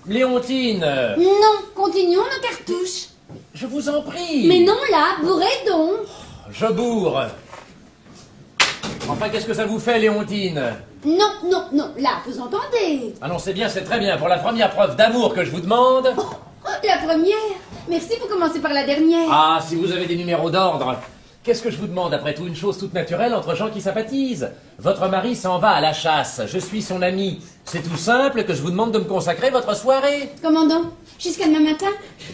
Léontine! Non, continuons nos cartouches. Je vous en prie! Mais non, là, bourrez donc. Je bourre! Enfin, qu'est-ce que ça vous fait, Léontine? Non, non, non, là, vous entendez. Ah non, c'est bien, c'est très bien. Pour la première preuve d'amour que je vous demande... Oh, la première. Merci, vous commencez par la dernière. Ah, si vous avez des numéros d'ordre. Qu'est-ce que je vous demande, après tout, une chose toute naturelle entre gens qui sympathisent? Votre mari s'en va à la chasse, je suis son ami. C'est tout simple que je vous demande de me consacrer votre soirée. Commandant, jusqu'à demain matin?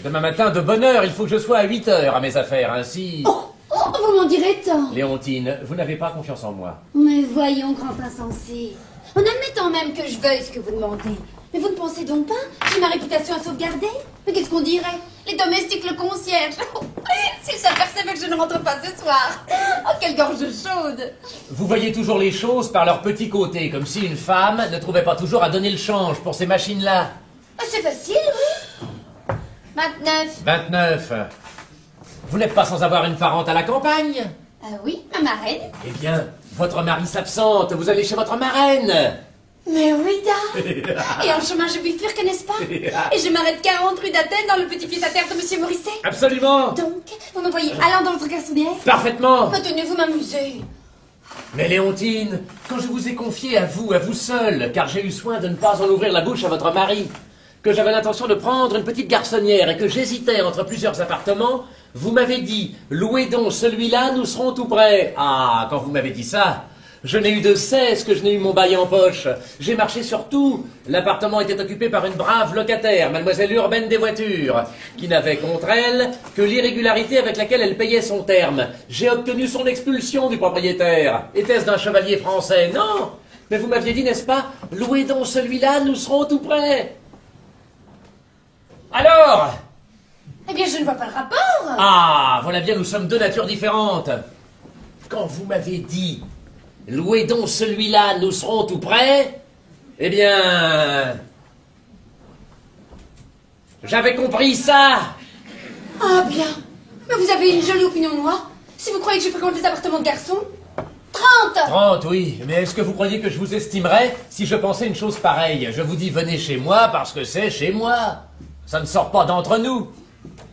Demain matin, de bonne heure, il faut que je sois à 8 heures à mes affaires, ainsi... Vous m'en direz tant. Léontine, vous n'avez pas confiance en moi. Mais voyons, grand insensé. En admettant même que je veuille ce que vous demandez. Mais vous ne pensez donc pas que j'ai ma réputation à sauvegarder? Mais qu'est-ce qu'on dirait? Les domestiques, le concierge. S'ils s'apercevaient que je ne rentre pas ce soir. Oh, quelle gorge chaude. Vous voyez toujours les choses par leur petit côté, comme si une femme ne trouvait pas toujours à donner le change pour ces machines-là. C'est facile, oui. 29. 29. Vous n'êtes pas sans avoir une parente à la campagne? Oui, ma marraine. Eh bien, votre mari s'absente, vous allez chez votre marraine. Mais oui, da. Et en chemin, je bifurque, n'est-ce pas? Et je m'arrête 40 rue d'Athènes dans le petit pied-à-terre de Monsieur Morisset. Absolument. Donc, vous me voyez allant dans votre garçonnière? Parfaitement. Tenez-vous m'amuser. Mais Léontine, quand je vous ai confié à vous seule, car j'ai eu soin de ne pas en ouvrir la bouche à votre mari, que j'avais l'intention de prendre une petite garçonnière et que j'hésitais entre plusieurs appartements, vous m'avez dit, louez donc celui-là, nous serons tout prêts. Ah, quand vous m'avez dit ça, je n'ai eu de cesse que je n'ai eu mon bail en poche. J'ai marché sur tout. L'appartement était occupé par une brave locataire, mademoiselle Urbaine des Voitures, qui n'avait contre elle que l'irrégularité avec laquelle elle payait son terme. J'ai obtenu son expulsion du propriétaire. Était-ce d'un chevalier français? Non. Mais vous m'aviez dit, n'est-ce pas, louez donc celui-là, nous serons tout prêts. Alors? Eh bien, je ne vois pas le rapport. Ah, voilà bien, nous sommes deux natures différentes. Quand vous m'avez dit, louez donc celui-là, nous serons tout prêts, eh bien... j'avais compris ça. Ah bien. Mais vous avez une jolie opinion de moi. Si vous croyez que je fréquente les appartements de garçons. 30. 30, oui. Mais est-ce que vous croyez que je vous estimerais si je pensais une chose pareille? Je vous dis, venez chez moi parce que c'est chez moi. Ça ne sort pas d'entre nous.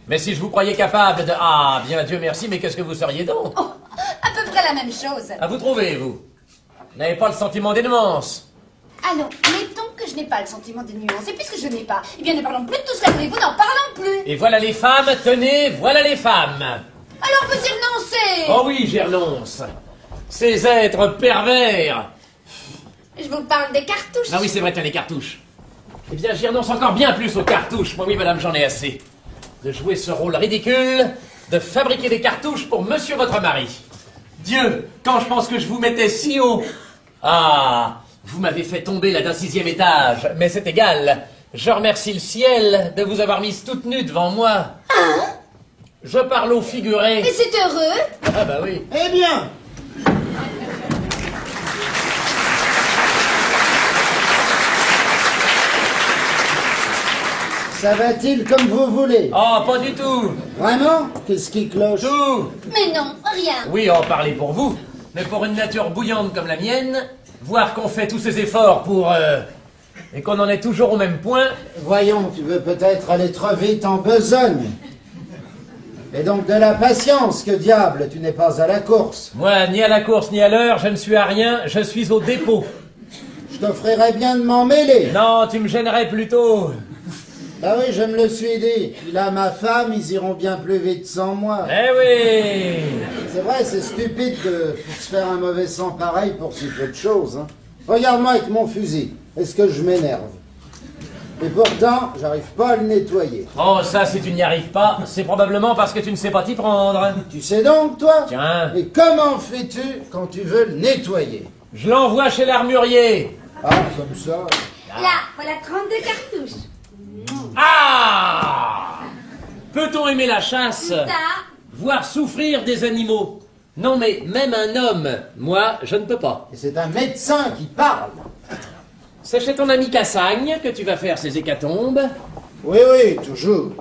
Mais si je vous croyais capable de... Ah, bien Dieu merci, mais qu'est-ce que vous seriez donc? Oh, à peu près la même chose. Ah, vous trouvez, vous n'avez pas le sentiment des nuances? Alors, mettons que je n'ai pas le sentiment des nuances. Et puisque je n'ai pas, eh bien ne parlons plus de tout cela, voulez-vous, n'en parlons plus. Et voilà les femmes, tenez, voilà les femmes. Alors vous y renoncez. Oh oui, j'y renonce. Ces êtres pervers. Je vous parle des cartouches. Ah oui, c'est vrai, tiens, les cartouches. Eh bien, j'y renonce encore bien plus aux cartouches. Moi, oui, madame, j'en ai assez. De jouer ce rôle ridicule, de fabriquer des cartouches pour monsieur votre mari. Dieu, quand je pense que je vous mettais si haut. Ah, vous m'avez fait tomber là d'un 6e étage, mais c'est égal. Je remercie le ciel de vous avoir mise toute nue devant moi. Hein? Je parle au figuré. Et c'est heureux. Ah bah oui. Eh bien, ça va-t-il comme vous voulez? Oh, pas du tout. Vraiment? Qu'est-ce qui cloche? Tout. Mais non, rien. Oui, en parler pour vous, mais pour une nature bouillante comme la mienne, voir qu'on fait tous ces efforts pour... et qu'on en est toujours au même point... Voyons, tu veux peut-être aller trop vite en besogne. Et donc de la patience, que diable, tu n'es pas à la course. Moi, ni à la course ni à l'heure, je ne suis à rien, je suis au dépôt. Je t'offrirais bien de m'en mêler. Non, tu me gênerais plutôt. Ah oui, je me le suis dit. Puis là, ma femme, ils iront bien plus vite sans moi. Eh oui. C'est vrai, c'est stupide de se faire un mauvais sang pareil pour si peu de choses. Hein. Regarde-moi avec mon fusil. Est-ce que je m'énerve? Et pourtant, j'arrive pas à le nettoyer. Oh, ça, si tu n'y arrives pas, c'est probablement parce que tu ne sais pas t'y prendre. Tu sais donc, toi? Tiens. Et comment fais-tu quand tu veux le nettoyer? Je l'envoie chez l'armurier. Ah, comme ça. Là, voilà 32 cartouches. Ah! Peut-on aimer la chasse? Ça, Voir souffrir des animaux? Non, mais même un homme, moi, je ne peux pas. Et c'est un médecin qui parle. C'est chez ton ami Cassagne que tu vas faire ces hécatombes. Oui, oui, toujours.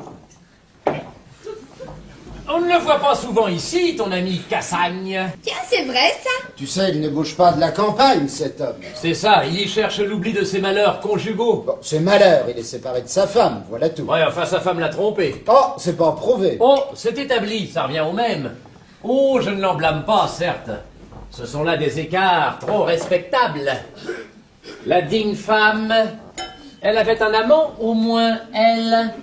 On ne le voit pas souvent ici, ton ami Cassagne. tiens, c'est vrai ça. Tu sais, il ne bouge pas de la campagne, cet homme. C'est ça, il y cherche l'oubli de ses malheurs conjugaux. Bon, c'est malheur, il est séparé de sa femme, voilà tout. Ouais, enfin, sa femme l'a trompé. Oh, c'est pas prouvé. Oh, c'est établi, ça revient au même. Oh, je ne l'en blâme pas, certes. Ce sont là des écarts trop respectables. La digne femme, elle avait un amant, au moins elle.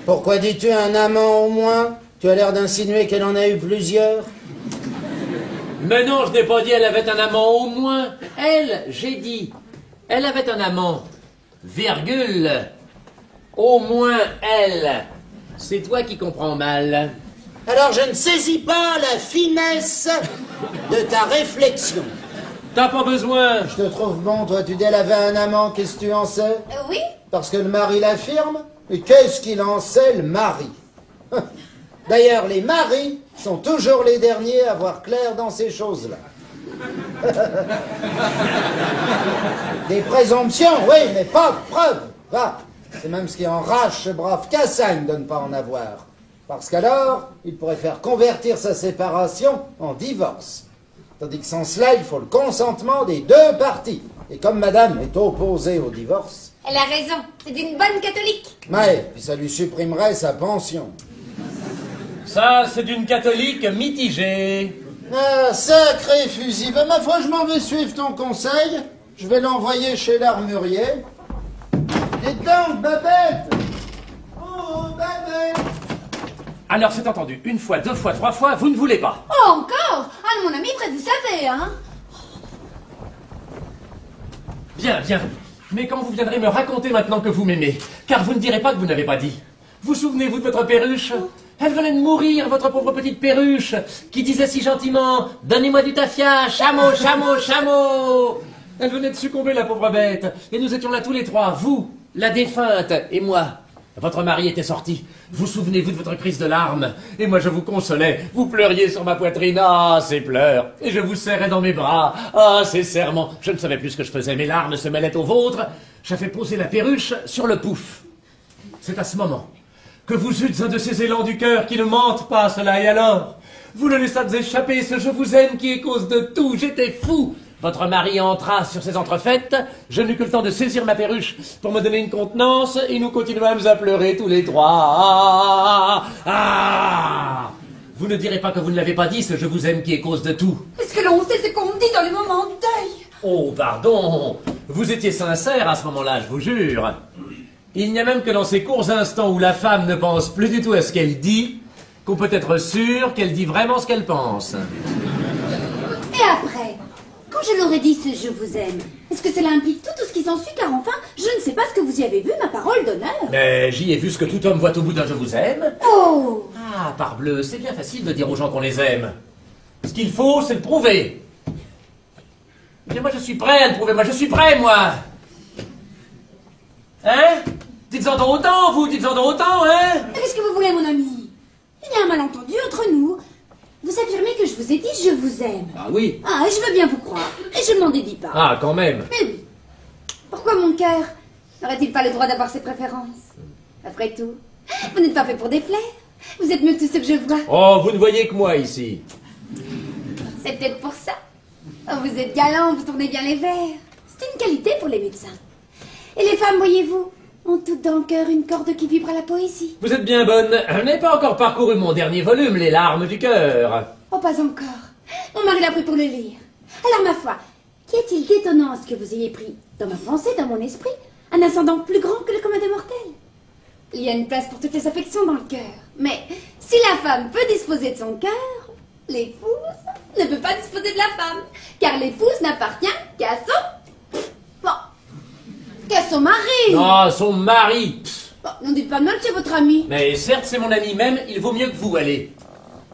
Pourquoi dis-tu un amant au moins? Tu as l'air d'insinuer qu'elle en a eu plusieurs. Mais non, je n'ai pas dit elle avait un amant au moins. Elle, j'ai dit, elle avait un amant. Virgule. Au moins elle. C'est toi qui comprends mal. Alors je ne saisis pas la finesse de ta réflexion. T'as pas besoin. Je te trouve bon, toi, tu dis elle avait un amant, qu'est-ce que tu en sais? Oui. Parce que le mari l'affirme? Et qu'est-ce qu'il en sait, le mari? D'ailleurs, les maris sont toujours les derniers à voir clair dans ces choses-là. Des présomptions, oui, mais pas de preuves. Va. C'est même ce qui enrage ce brave Cassagne de ne pas en avoir. Parce qu'alors, il pourrait faire convertir sa séparation en divorce. Tandis que sans cela, il faut le consentement des deux parties. Et comme madame est opposée au divorce... Elle a raison. C'est d'une bonne catholique. Ouais, puis ça lui supprimerait sa pension. Ça, c'est d'une catholique mitigée. Ah, sacré fusil. Ben, ma foi, je m'en vais suivre ton conseil. Je vais l'envoyer chez l'armurier. Dites donc, Babette! Oh, Babette! Alors, c'est entendu. Une fois, deux fois, trois fois, vous ne voulez pas. Oh, encore? Ah, mon ami, près, vous savez, hein? Bien, bien. Mais quand vous viendrez me raconter maintenant que vous m'aimez, car vous ne direz pas que vous n'avez pas dit. Vous souvenez-vous de votre perruche? Elle venait de mourir, votre pauvre petite perruche, qui disait si gentiment « Donnez-moi du tafia, chameau, chameau, chameau !» Elle venait de succomber, la pauvre bête. Et nous étions là tous les trois, vous, la défunte, et moi. Votre mari était sorti. Vous souvenez-vous de votre crise de larmes? Et moi, je vous consolais. Vous pleuriez sur ma poitrine. Ah, ces pleurs. Et je vous serrais dans mes bras. Ah, ces serrements. Je ne savais plus ce que je faisais. Mes larmes se mêlaient aux vôtres. J'avais posé la perruche sur le pouf. C'est à ce moment que vous eûtes un de ces élans du cœur qui ne mentent pas, cela. Et alors, vous le laissâtes échapper, ce je vous aime qui est cause de tout. J'étais fou. Votre mari entra sur ses entrefaites, je n'eus que le temps de saisir ma perruche pour me donner une contenance, et nous continuâmes à pleurer tous les trois. Ah. Vous ne direz pas que vous ne l'avez pas dit, ce je vous aime qui est cause de tout. Est-ce que l'on sait ce qu'on dit dans les moments de deuil? Oh, pardon. Vous étiez sincère à ce moment-là, je vous jure. Il n'y a même que dans ces courts instants où la femme ne pense plus du tout à ce qu'elle dit, qu'on peut être sûr qu'elle dit vraiment ce qu'elle pense. Et après? Quand je leur ai dit ce je vous aime, est-ce que cela implique tout ce qui s'ensuit? Car enfin, je ne sais pas ce que vous y avez vu, ma parole d'honneur. Mais j'y ai vu ce que tout homme voit au bout d'un je vous aime. Oh! Ah, parbleu, c'est bien facile de dire aux gens qu'on les aime. Ce qu'il faut, c'est le prouver. Mais moi, je suis prêt à le prouver. Moi, je suis prêt, moi. Hein? Dites-en donc autant, vous. Dites-en donc autant, hein? Qu'est-ce que vous voulez, mon ami? Il y a un malentendu entre nous. Vous affirmez que je vous ai dit je vous aime. Ah oui. Ah, et je veux bien vous croire. Et je ne m'en dédie pas. Ah, quand même. Mais oui. Pourquoi mon cœur n'aurait-il pas le droit d'avoir ses préférences? Après tout, vous n'êtes pas fait pour déplaire. Vous êtes mieux que tout ce que je vois. Oh, vous ne voyez que moi, ici. C'est peut-être pour ça. Oh, vous êtes galant, vous tournez bien les vers. C'est une qualité pour les médecins. Et les femmes, voyez-vous, ont toutes dans le cœur une corde qui vibre à la poésie. Vous êtes bien bonne. Je n'ai pas encore parcouru mon dernier volume, Les larmes du cœur. Oh, pas encore. Mon mari l'a pris pour le lire. Alors, ma foi, qu'y a-t-il d'étonnant à ce que vous ayez pris, dans ma pensée, dans mon esprit, un ascendant plus grand que le commun des mortels? Il y a une place pour toutes les affections dans le cœur. Mais si la femme peut disposer de son cœur, l'épouse ne peut pas disposer de la femme. Car l'épouse n'appartient qu'à son... Bon, qu'à son mari. Ah, son mari. Bon, n'en dites pas de mal, c'est votre ami. Mais certes, c'est mon ami même, il vaut mieux que vous, allez.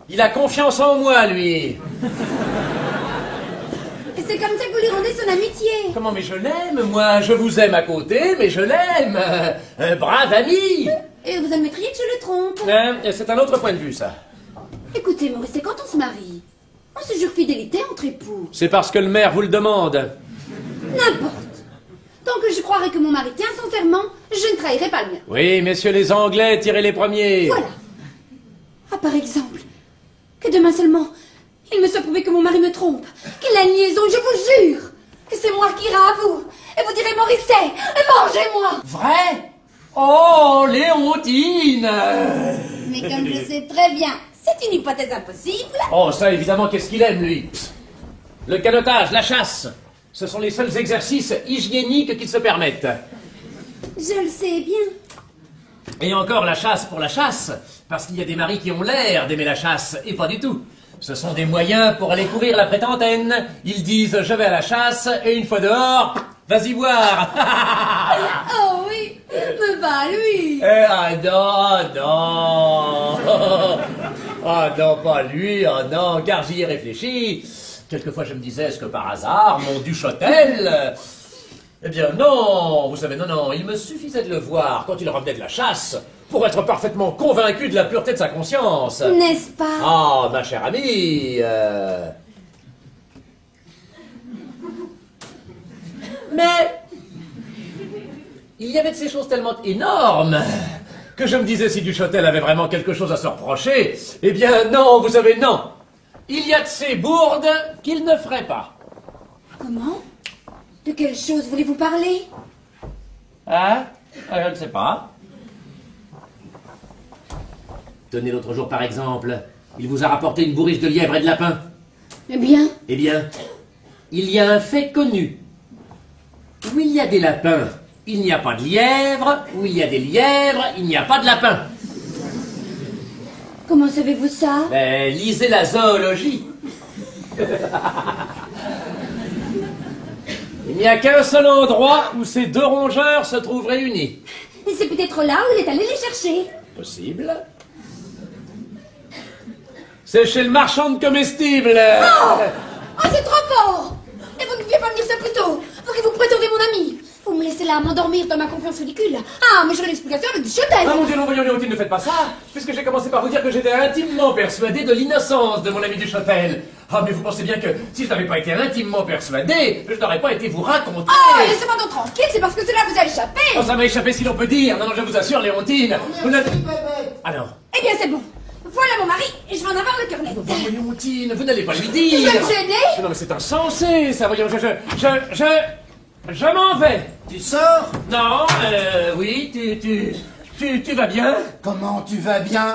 Il a confiance en moi, lui. Et c'est comme ça que vous lui rendez son amitié. Comment, mais je l'aime, moi. Je vous aime à côté, mais je l'aime. Un brave ami. Et vous admettriez que je le trompe. C'est un autre point de vue, ça. Écoutez, Maurice, c'est quand on se marie. On se jure fidélité entre époux. C'est parce que le maire vous le demande. N'importe. Tant que je croirai que mon mari tient son serment, je ne trahirai pas le mien. Oui, messieurs les Anglais, tirez les premiers. Voilà. Ah, par exemple, que demain seulement, il me soit prouvé que mon mari me trompe, qu'il a une liaison, je vous jure, que c'est moi qui irai à vous, et vous direz Morisset, mangez-moi. Vrai? Oh, Léontine! Mais comme je sais très bien, c'est une hypothèse impossible. Oh, ça, évidemment, qu'est-ce qu'il aime, lui? Le canotage, la chasse. Ce sont les seuls exercices hygiéniques qu'il se permette. Je le sais bien. Et encore la chasse pour la chasse, parce qu'il y a des maris qui ont l'air d'aimer la chasse, et pas du tout. Ce sont des moyens pour aller courir la prétentaine. Ils disent, je vais à la chasse, et une fois dehors, vas-y voir. Oh oui, mais bah lui. Ah non, non. Ah non, pas lui, ah non, car j'y ai réfléchi. Quelquefois je me disais, est-ce que par hasard, mon Duchotel... Eh bien non, vous savez, non, non, il me suffisait de le voir quand il revenait de la chasse pour être parfaitement convaincu de la pureté de sa conscience. N'est-ce pas? Ah, ma chère amie... Mais... il y avait de ces choses tellement énormes que je me disais si Duchotel avait vraiment quelque chose à se reprocher. Eh bien non, vous savez, non. Il y a de ces bourdes qu'il ne ferait pas. Comment? De quelle chose voulez-vous parler? Hein? Je ne sais pas. Tenez, l'autre jour, par exemple, il vous a rapporté une bourriche de lièvres et de lapins. Eh bien? Eh bien, il y a un fait connu. Où il y a des lapins, il n'y a pas de lièvres. Où il y a des lièvres, il n'y a pas de lapins. Comment savez-vous ça? Lisez la zoologie. Il n'y a qu'un seul endroit où ces deux rongeurs se trouvent réunis. Et c'est peut-être là où il est allé les chercher. Possible. C'est chez le marchand de comestibles. Oh, c'est trop fort! Et vous ne pouviez pas me dire ça plus tôt? Vous qui vous prétendez mon ami. Vous me laissez là m'endormir dans ma confiance ridicule. Ah, mais j'aurai l'explication avec du Duchotel. Ah mon Dieu, non, voyons, Léontine, ne faites pas ça, puisque j'ai commencé par vous dire que j'étais intimement persuadé de l'innocence de mon ami Duchotel. Ah, mais vous pensez bien que si je n'avais pas été intimement persuadé, je n'aurais pas été vous raconter. Oh, laissez-moi donc tranquille, c'est parce que cela vous a échappé. Oh, ça m'a échappé si l'on peut dire. Non, non, je vous assure, Léontine. Vous n'avez... Alors. Eh bien, c'est bon. Voilà mon mari, et je vais en avoir le cœur net. Oh, Léontine, vous n'allez pas lui dire. Je vais me gêner. Non, mais c'est insensé, ça, voyons, je m'en vais. Tu sors? Non, oui, tu vas bien? Comment tu vas bien?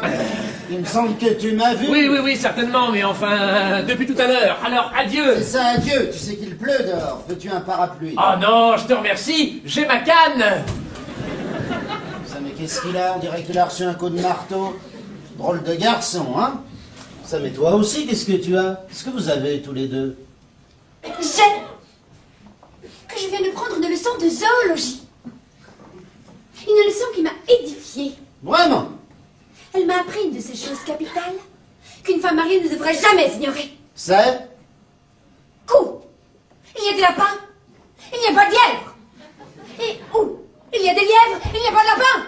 Il me semble que tu m'as vu. Oui, certainement, mais enfin, depuis tout à l'heure. Alors, adieu. C'est ça, adieu. Tu sais qu'il pleut dehors. Veux-tu un parapluie? Oh non, je te remercie, j'ai ma canne. Ça, mais qu'est-ce qu'il a? On dirait qu'il a reçu un coup de marteau. Drôle de garçon, hein? Ça, mais toi aussi, qu'est-ce que tu as? Qu'est-ce que vous avez tous les deux? J'ai que je viens de prendre une leçon de zoologie. Une leçon qui m'a édifiée. Vraiment? Elle m'a appris une de ces choses capitales qu'une femme mariée ne devrait jamais ignorer. C'est? Où il y a des lapins, il n'y a pas de lièvres. Et où il y a des lièvres, il n'y a pas de lapins.